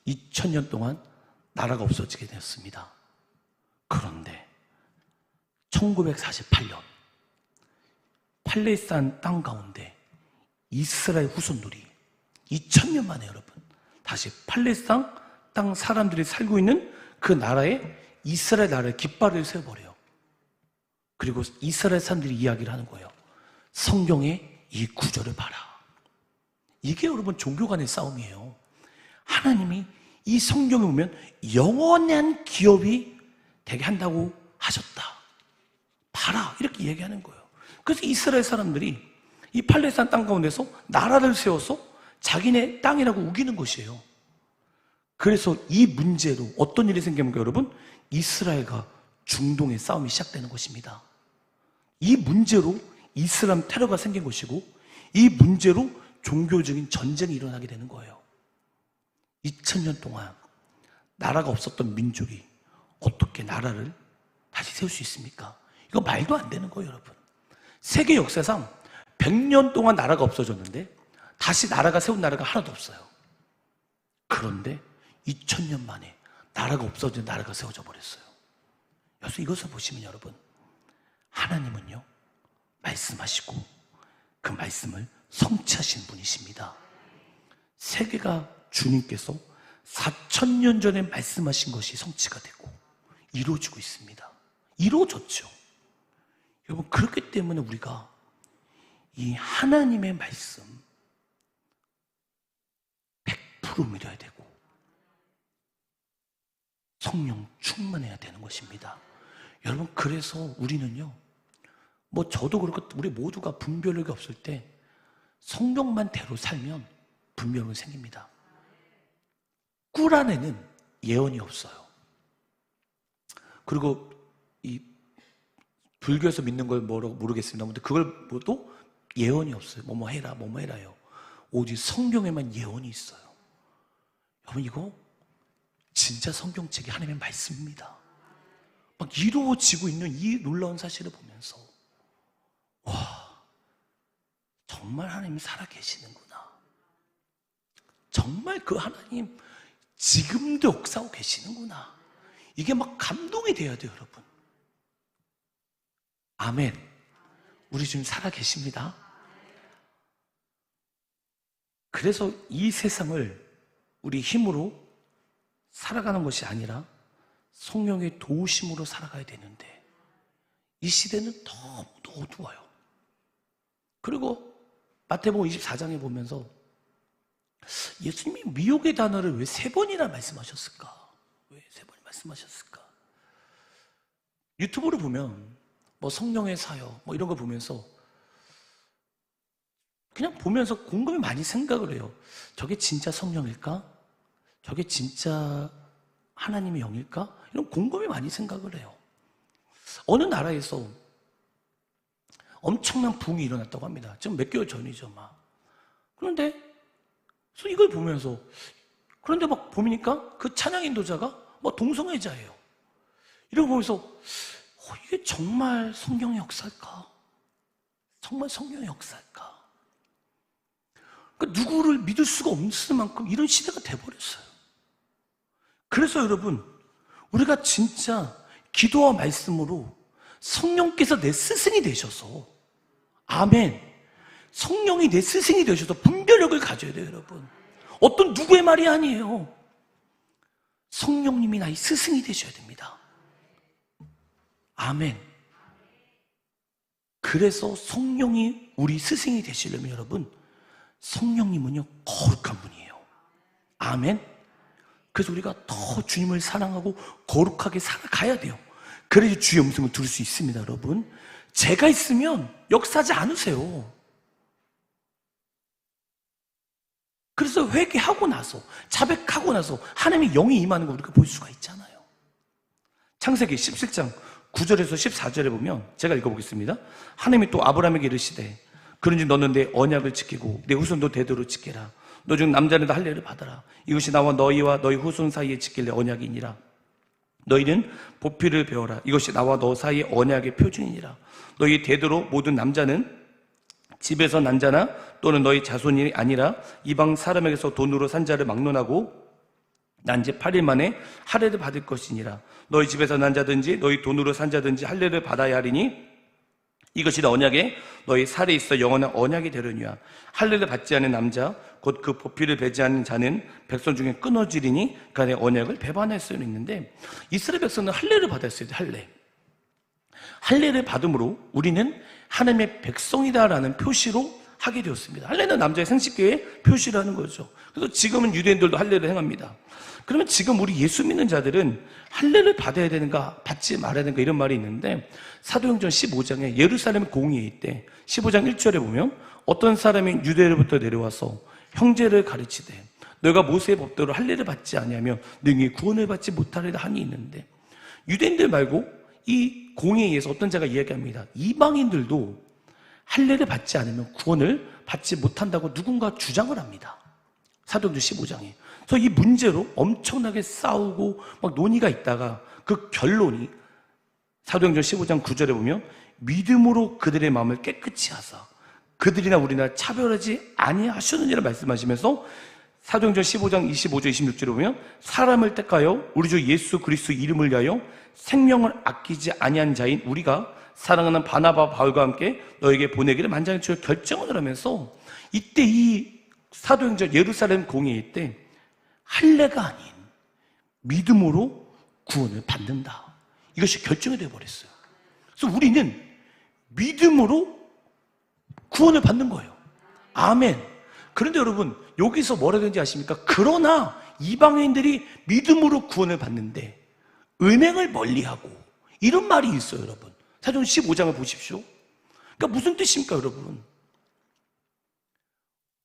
2000년 동안 나라가 없어지게 되었습니다. 그런데 1948년 팔레스타인 땅 가운데 이스라엘 후손들이 2000년 만에 여러분 다시 팔레스타인 땅 사람들이 살고 있는 그 나라에 이스라엘 나라의 깃발을 세워버려요. 그리고 이스라엘 사람들이 이야기를 하는 거예요. 성경의 이 구절을 봐라. 이게 여러분 종교 간의 싸움이에요. 하나님이 이 성경에 보면 영원한 기업이 되게 한다고 하셨다. 봐라. 이렇게 얘기하는 거예요. 그래서 이스라엘 사람들이 이 팔레스타인 땅 가운데서 나라를 세워서 자기네 땅이라고 우기는 것이에요. 그래서 이 문제로 어떤 일이 생깁니까 여러분? 이스라엘과 중동의 싸움이 시작되는 것입니다. 이 문제로 이슬람 테러가 생긴 것이고 이 문제로 종교적인 전쟁이 일어나게 되는 거예요. 2000년 동안 나라가 없었던 민족이 어떻게 나라를 다시 세울 수 있습니까? 이거 말도 안 되는 거예요, 여러분. 세계 역사상 100년 동안 나라가 없어졌는데 다시 나라가 세운 나라가 하나도 없어요. 그런데 2000년 만에 나라가 없어진 나라가 세워져 버렸어요. 그래서 이것을 보시면 여러분, 하나님은요 말씀하시고 그 말씀을 성취하신 분이십니다. 세계가 주님께서 4000년 전에 말씀하신 것이 성취가 되고 이루어지고 있습니다. 이루어졌죠. 여러분, 그렇기 때문에 우리가 이 하나님의 말씀 100% 믿어야 되고 성령 충만해야 되는 것입니다. 여러분, 그래서 우리는요, 뭐 저도 그렇고 우리 모두가 분별력이 없을 때 성령만 대로 살면 분별력이 생깁니다. 꿀 안에는 예언이 없어요. 그리고 이 불교에서 믿는 걸 뭐라고 모르겠습니다. 근데 그걸 뭐도 예언이 없어요. 뭐뭐 해라, 뭐뭐 해라요. 오직 성경에만 예언이 있어요. 여러분, 이거 진짜 성경책이 하나님의 말씀입니다. 막 이루어지고 있는 이 놀라운 사실을 보면서 와, 정말 하나님이 살아계시는구나. 정말 그 하나님 지금도 역사하고 계시는구나. 이게 막 감동이 돼야 돼요, 여러분. 아멘. 우리 주님 살아계십니다. 그래서 이 세상을 우리 힘으로 살아가는 것이 아니라 성령의 도우심으로 살아가야 되는데 이 시대는 너무 어두워요. 그리고 마태복음 24장에 보면서 예수님이 미혹의 단어를 왜 3번이나 말씀하셨을까? 왜 3번이 말씀하셨을까? 유튜브를 보면 뭐 성령의 사역 뭐 이런 거 보면서 그냥 보면서 곰곰이 많이 생각을 해요. 저게 진짜 성령일까? 저게 진짜 하나님의 영일까? 이런 곰곰이 많이 생각을 해요. 어느 나라에서 엄청난 부흥이 일어났다고 합니다. 지금 몇 개월 전이죠, 막. 그런데 그래서 이걸 보면서 그런데 막 보니까 그 찬양 인도자가 뭐 동성애자예요. 이러고 보면서 이게 정말 성령의 역사일까? 정말 성령의 역사일까? 그러니까 누구를 믿을 수가 없을 만큼 이런 시대가 돼버렸어요. 그래서 여러분, 우리가 진짜 기도와 말씀으로 성령께서 내 스승이 되셔서, 아멘, 성령이 내 스승이 되셔서 분별력을 가져야 돼요, 여러분. 어떤 누구의 말이 아니에요. 성령님이 나의 스승이 되셔야 됩니다. 아멘. 그래서 성령이 우리 스승이 되시려면 여러분, 성령님은요 거룩한 분이에요. 아멘. 그래서 우리가 더 주님을 사랑하고 거룩하게 살아가야 돼요. 그래야 주의 음성을 들을 수 있습니다. 여러분, 제가 있으면 역사하지 않으세요. 그래서 회개하고 나서, 자백하고 나서 하나님의 영이 임하는 걸 우리가 볼 수가 있잖아요. 창세기 17장 9절에서 14절에 보면, 제가 읽어보겠습니다. 하나님이 또 아브라함에게 이르시되 그런지 너는 내 언약을 지키고 내 후손도 대대로 지켜라. 너 중 남자는 다 할례를 받아라. 이것이 나와 너희와 너희 후손 사이에 지킬래 언약이니라. 너희는 보피를 배워라. 이것이 나와 너 사이의 언약의 표준이니라. 너희 대대로 모든 남자는 집에서 난 자나 또는 너희 자손이 아니라 이방 사람에게서 돈으로 산 자를 막론하고 난 지 8일 만에 할례를 받을 것이니라. 너희 집에서 난 자든지 너희 돈으로 산 자든지 할례를 받아야 하리니 이것이 언약에 너희 살에 있어 영원한 언약이 되려니와. 할례를 받지 않은 남자 곧 그 보피를 베지 않는 자는 백성 중에 끊어지리니 그간의 언약을 배반할 수는 있는데, 이스라엘 백성은 할례를 받았어요. 할례를 받음으로 우리는 하나님의 백성이다라는 표시로 하게 되었습니다. 할례는 남자의 생식계의 표시를 하는 거죠. 그래서 지금은 유대인들도 할례를 행합니다. 그러면 지금 우리 예수 믿는 자들은 할례를 받아야 되는가 받지 말아야 되는가 이런 말이 있는데, 사도행전 15장에 예루살렘 공의회 때 15장 1절에 보면 어떤 사람이 유대로부터 내려와서 형제를 가르치되 너희가 모세의 법대로 할례를 받지 아니하면 능히 구원을 받지 못하리라 하니 있는데, 유대인들 말고 이 공의회에서 어떤 자가 이야기합니다. 이방인들도 할례를 받지 않으면 구원을 받지 못한다고 누군가 주장을 합니다. 사도행전 15장에. 그래서 이 문제로 엄청나게 싸우고 막 논의가 있다가 그 결론이 사도행전 15장 9절에 보면 믿음으로 그들의 마음을 깨끗이 하사 그들이나 우리나 차별하지 아니하셨느니라 말씀하시면서 사도행전 15장 25절 26절에 보면 사람을 택하여 우리 주 예수 그리스도 이름을 위하여 생명을 아끼지 아니한 자인 우리가 사랑하는 바나바 바울과 함께 너에게 보내기를 만장일치로 결정을 하면서 이때 이 사도행전 예루살렘 공회일 때 할례가 아닌 믿음으로 구원을 받는다. 이것이 결정이 되어버렸어요. 그래서 우리는 믿음으로 구원을 받는 거예요. 아멘. 그런데 여러분 여기서 뭐라 되는지 아십니까? 그러나 이방인들이 믿음으로 구원을 받는데 은행을 멀리하고 이런 말이 있어요. 여러분 사도행전 15장을 보십시오. 그러니까 무슨 뜻입니까 여러분?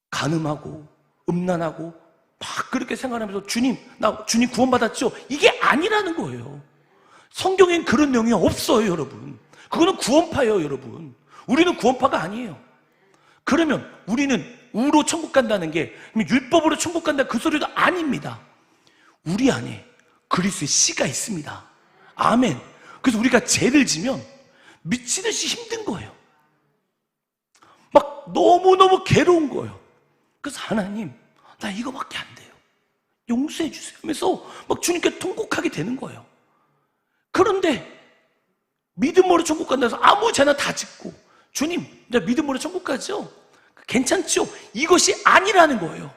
간음하고 음란하고 막 그렇게 생각하면서 주님 구원받았죠? 이게 아니라는 거예요. 성경엔 그런 내용이 없어요. 여러분 그거는 구원파예요. 여러분 우리는 구원파가 아니에요. 그러면 우리는 우로 천국 간다는 게 율법으로 천국 간다 그 소리도 아닙니다. 우리 안에 그리스도의 씨가 있습니다. 아멘. 그래서 우리가 죄를 지면 미치듯이 힘든 거예요. 막 너무너무 괴로운 거예요. 그래서 하나님 나 이거밖에 안 돼요. 용서해 주세요 하면서 막 주님께 통곡하게 되는 거예요. 그런데 믿음으로 천국 간다 해서 아무 죄나 다 짓고 주님 나 믿음으로 천국 가죠? 괜찮죠? 이것이 아니라는 거예요.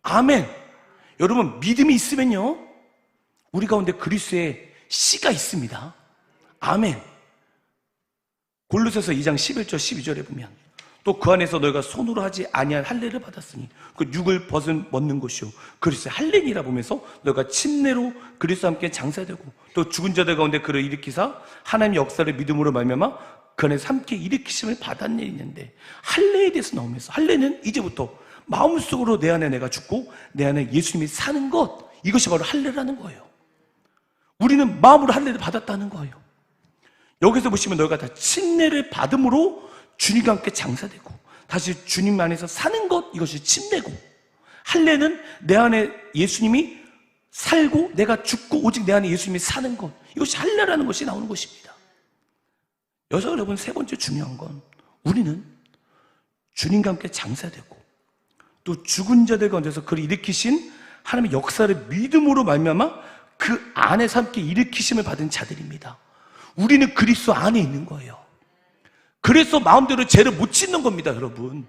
아멘. 여러분 믿음이 있으면요 우리 가운데 그리스도의 씨가 있습니다. 아멘. 골로새서 2장 11절 12절에 보면 또 그 안에서 너희가 손으로 하지 아니한 할례를 받았으니 그 육을 벗는 것이요 그리스도의 할례니라 보면서 너희가 침례로 그리스도와 함께 장사되고 또 죽은 자들 가운데 그를 일으키사 하나님의 역사를 믿음으로 말미암아 그 안에서 함께 일으키심을 받았는 일이 있는데 할례에 대해서 나오면서 할례는 이제부터 마음속으로 내 안에 내가 죽고 내 안에 예수님이 사는 것 이것이 바로 할례라는 거예요. 우리는 마음으로 할례를 받았다는 거예요. 여기서 보시면 너희가 다 침례를 받음으로 주님과 함께 장사되고 다시 주님 안에서 사는 것 이것이 침례고 할례는 내 안에 예수님이 살고 내가 죽고 오직 내 안에 예수님이 사는 것 이것이 할례라는 것이 나오는 것입니다. 여기서 여러분 세 번째 중요한 건 우리는 주님과 함께 장사되고 또 죽은 자들 가운데서 그를 일으키신 하나님의 역사를 믿음으로 말미암아 그 안에서 함께 일으키심을 받은 자들입니다. 우리는 그리스도 안에 있는 거예요. 그래서 마음대로 죄를 못 짓는 겁니다. 여러분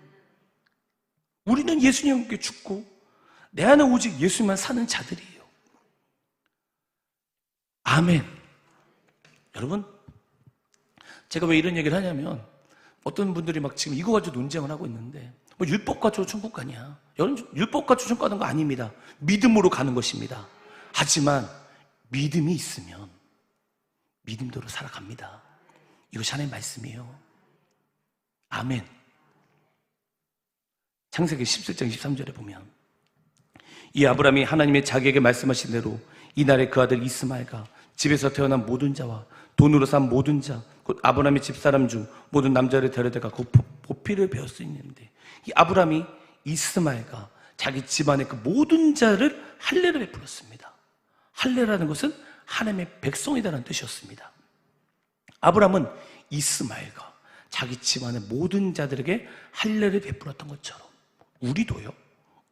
우리는 예수님과 함께 죽고 내 안에 오직 예수님만 사는 자들이에요. 아멘. 여러분 제가 왜 이런 얘기를 하냐면 어떤 분들이 막 지금 이거 가지고 논쟁을 하고 있는데 뭐 율법 가지고 천국 가냐. 여러분 율법 가지고 천국 가는 거 아닙니다. 믿음으로 가는 것입니다. 하지만 믿음이 있으면 믿음대로 살아갑니다. 이것이 하나님의 말씀이에요. 아멘. 창세기 17장 13절에 보면 이 아브라함이 하나님의 자기에게 말씀하신 대로 이날에 그 아들 이스마엘과 집에서 태어난 모든 자와 돈으로 산 모든 자 곧 아브라함의 집사람 중 모든 남자를 데려다가 그 보피를 배울 수 있는데 이 아브라함이 이스마엘과 자기 집안의 그 모든 자를 할례를 베풀었습니다. 할례라는 것은 하나님의 백성이라는 뜻이었습니다. 아브라함은 이스마엘과 자기 집안의 모든 자들에게 할례를 베풀었던 것처럼 우리도요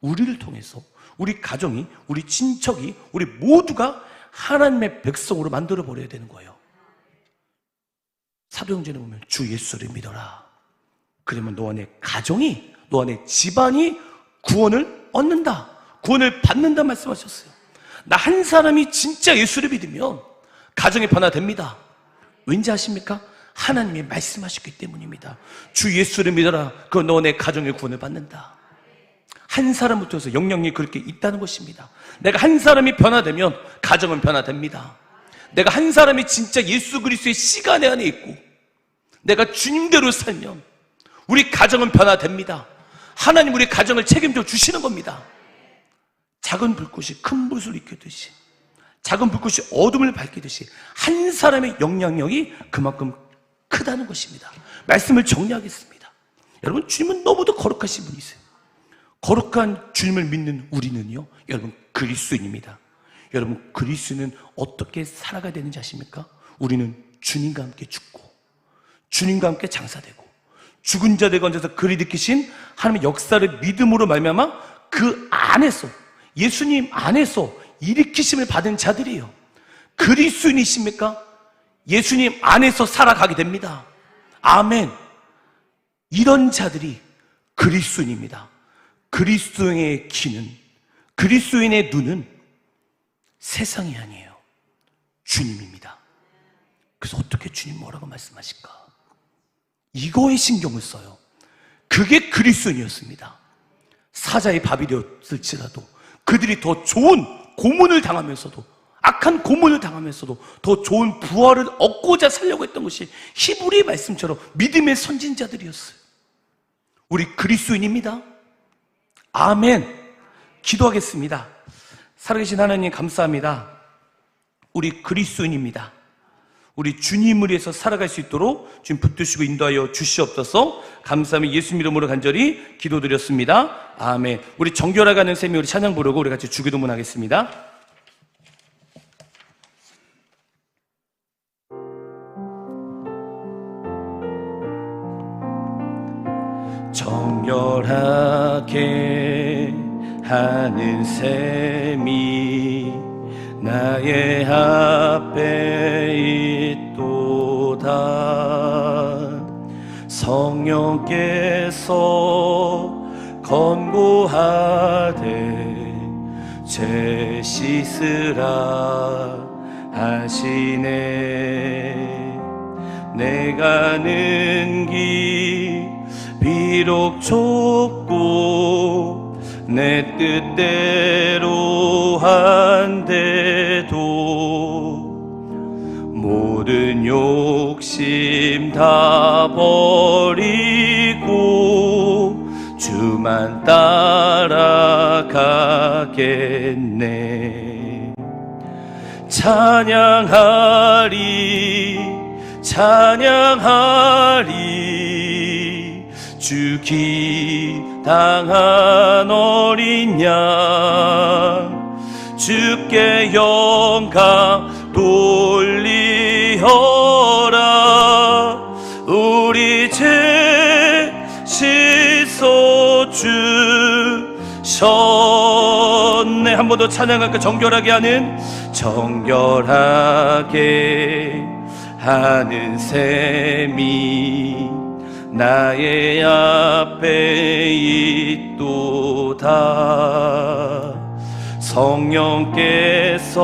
우리를 통해서 우리 가정이 우리 친척이 우리 모두가 하나님의 백성으로 만들어 버려야 되는 거예요. 사도행전에 보면 주 예수를 믿어라. 그러면 너 안에 가정이 너 안에 집안이 구원을 얻는다. 구원을 받는다 말씀하셨어요. 나 한 사람이 진짜 예수를 믿으면 가정이 변화됩니다. 왠지 아십니까? 하나님이 말씀하셨기 때문입니다. 주 예수를 믿어라. 그럼 너 내 가정의 구원을 받는다. 한 사람부터 해서 영향력이 그렇게 있다는 것입니다. 내가 한 사람이 변화되면 가정은 변화됩니다. 내가 한 사람이 진짜 예수 그리스도의 씨가 내 안에 있고 내가 주님대로 살면 우리 가정은 변화됩니다. 하나님 우리 가정을 책임져 주시는 겁니다. 작은 불꽃이 큰 불을 일으키듯이 작은 불꽃이 어둠을 밝히듯이 한 사람의 영향력이 그만큼 크다는 것입니다. 말씀을 정리하겠습니다. 여러분 주님은 너무도 거룩하신 분이세요. 거룩한 주님을 믿는 우리는요 여러분 그리스도인입니다. 여러분 그리스도는 어떻게 살아가야 되는지 아십니까? 우리는 주님과 함께 죽고 주님과 함께 장사되고 죽은 자들 가운데서 그리 느끼신 하나님의 역사를 믿음으로 말미암아 그 안에서 예수님 안에서 일으키심을 받은 자들이에요. 그리스도인이십니까? 예수님 안에서 살아가게 됩니다. 아멘. 이런 자들이 그리스도인입니다. 그리스도인의 귀는, 그리스도인의 눈은 세상이 아니에요. 주님입니다. 그래서 어떻게 주님 뭐라고 말씀하실까? 이거에 신경을 써요. 그게 그리스도인이었습니다. 사자의 밥이 되었을지라도 그들이 더 좋은 고문을 당하면서도, 악한 고문을 당하면서도 더 좋은 부활을 얻고자 살려고 했던 것이 히브리 말씀처럼 믿음의 선진자들이었어요. 우리 그리스도인입니다. 아멘. 기도하겠습니다. 살아계신 하나님 감사합니다. 우리 그리스도인입니다. 우리 주님을 위해서 살아갈 수 있도록 주님 붙드시고 인도하여 주시옵소서. 감사하며 예수 이름으로 간절히 기도드렸습니다. 아멘. 우리 정결하게 하는 셈이 우리 찬양 부르고 우리 같이 주기도문 하겠습니다. 정결하게 하는 셈이 나의 앞에 있도다. 성령께서 권고하되 죄 씻으라 하시네. 내가 가는 길 비록 좁고 내 뜻대로 한데도 모든 욕심 다 버리고 주만 따라가겠네. 찬양하리 찬양하리 주 기당한 어린 양 주께 영광 돌리어라. 우리 죄 씻어 주셨네. 한 번 더 찬양할까? 정결하게 하는 셈이 나의 앞에 있도다. 성령께서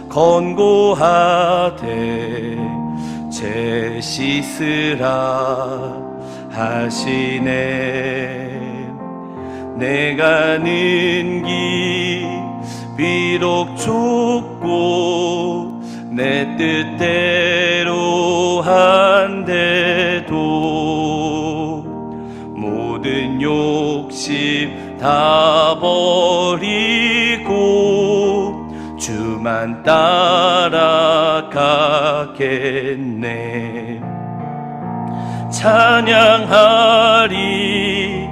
권고하되 죄 씻으라 하시네. 내가 가는 길 비록 좁고 내 뜻대로 한데도 모든 욕심 다 버리고 주만 따라가겠네. 찬양하리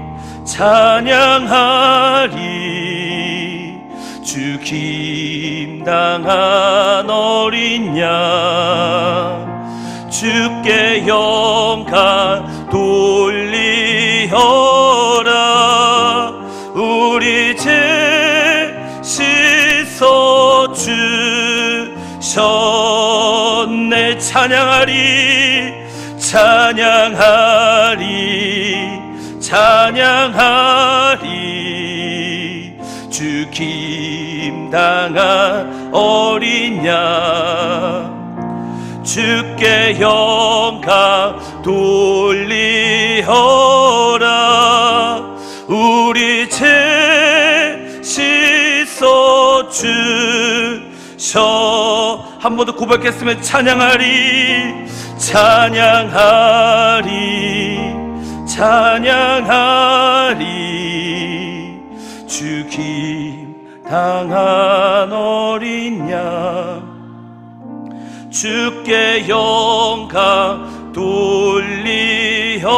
찬양하리 주 김당한 어린 양 주께 영광 돌리어라. 우리 죄 씻어 주셨네. 찬양하리 찬양하리 찬양하리 주 김당한 어린 양 주께 영광 돌리어라. 우리 죄 씻어 주셔. 한 번 더 고백했으면 찬양하리 찬양하리 찬양하리 주 김당한 어린 양 주께 영광 돌리어